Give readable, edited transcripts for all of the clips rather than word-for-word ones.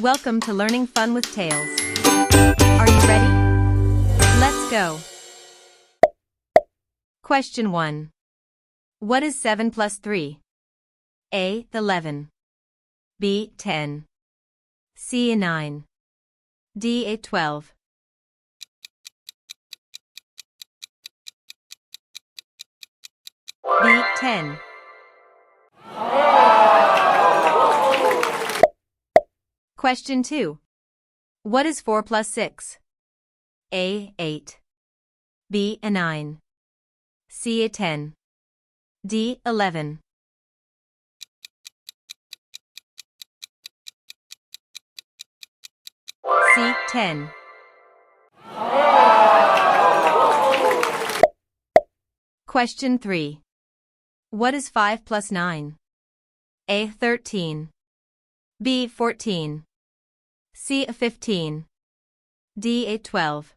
Welcome to Learning Fun with Tales. Are you ready? Let's go. Question 1. What is 7 plus 3? A. 11. B. 10. C. 9. D. 12. B. 10. Question 2. What is 4 plus 6? A. 8. B. 9. C. 10. D. 11. C. 10. Question 3. What is 5 plus 9? A. 13. B. 14. C. 15. D. 12.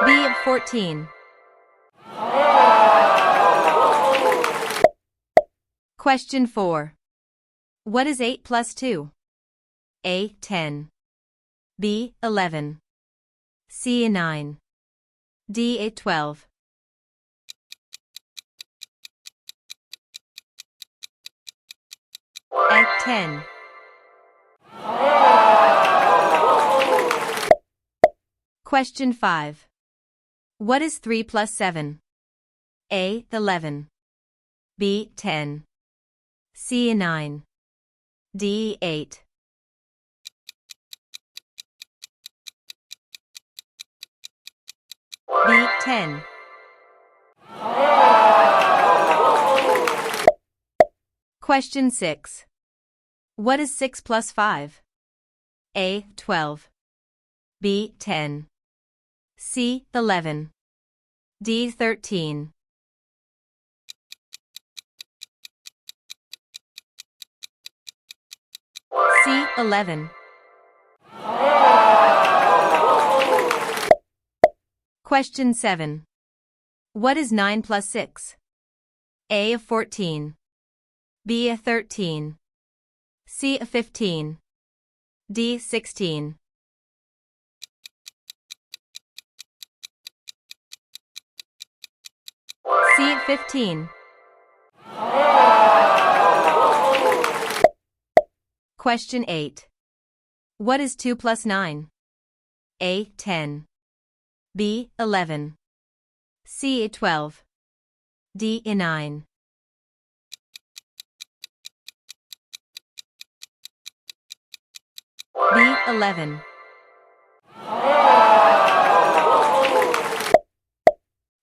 B. 14. Question 4. What is 8 plus 2? A. 10. B. 11. C. 9. D. 12. A. 10. Question 5. What is 3 plus 7? A. 11. B. 10. C. 9. D. 8. B. 10. Question 6. What is 6 plus 5? A. 12. B. 10. C. 11. D. 13. C. 11. Question 7. What is 9 plus 6? A. 14. B. 13. C. 15. D. 16. C. 15. Question 8. What is 2 plus 9? A. 10. B. 11. C. 12. D. 9. B. 11.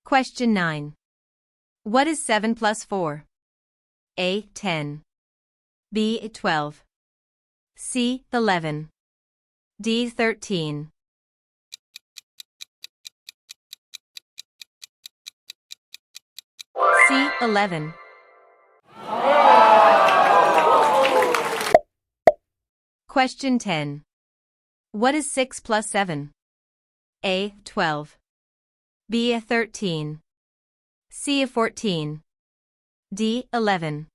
Question 9. What is 7 plus 4? A. 10. B. 12. C. 11. D. 13. C. 11. Question 10. What is 6 plus 7? A. 12. B. 13. C. 14. D. 11.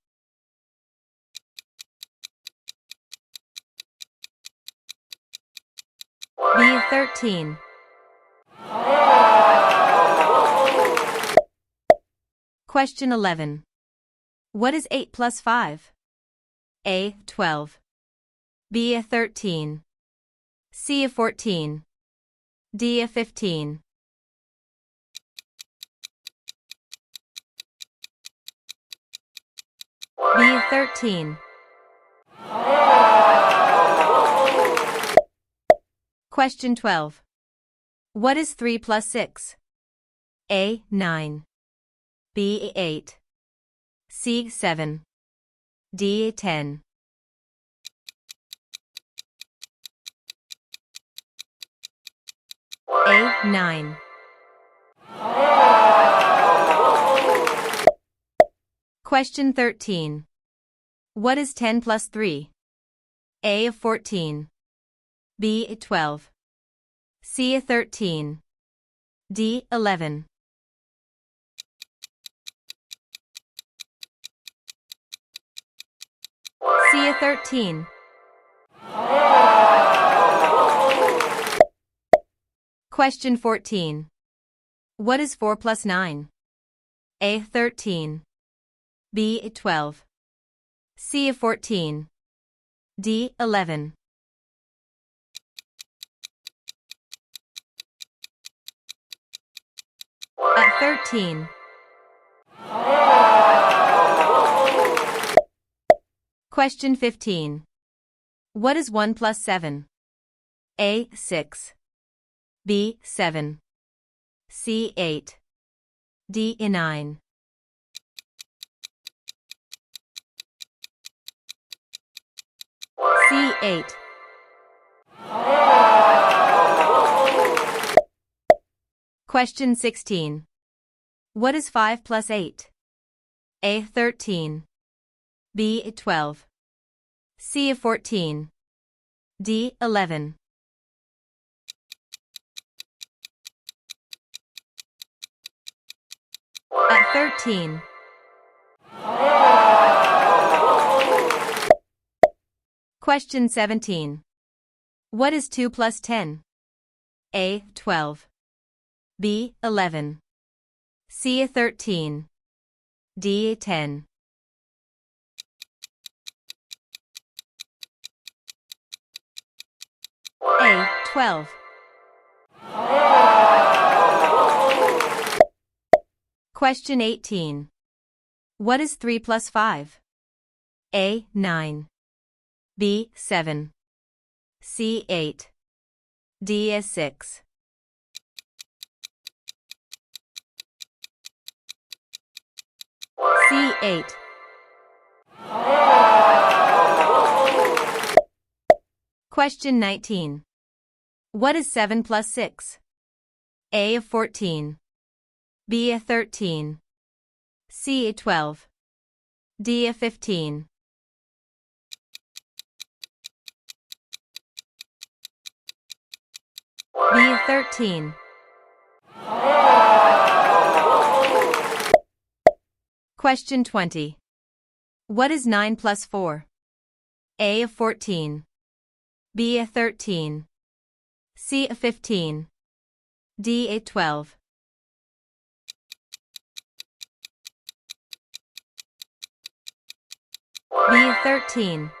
B. 13. Question 11. What is 8 plus 5? A. 12. B. 13. C. 14. D. 15. B. 13. Question 12. What is 3 plus 6? A. 9. B. 8. C. 7. D. 10. A. 9. Question 13. What is 10 plus 3? A. 14. B. 12. C. 13. D. 11. C a 13. Question 14. What is 4 plus 9? A 13. B 12. C 14. D 11. At 13. Question 15. What is 1 plus 7? A 6. B 7. C 8. D 9. C 8. Question 16. What is 5 plus 8? A 13. B 12. C 14. D 11. At 13. Question 17. What is 2 plus 10? A 12. B 11. C 13. D 10. A 12. Question 18. What is 3 plus 5? A 9. B 7. C 8. D 6. C 8. Question 19. What is 7 plus 6? A 14. B 13. C 12. D 15. B 13. Question 20. What is 9 plus 4? A 14. B 13. C 15. D 12. B 13.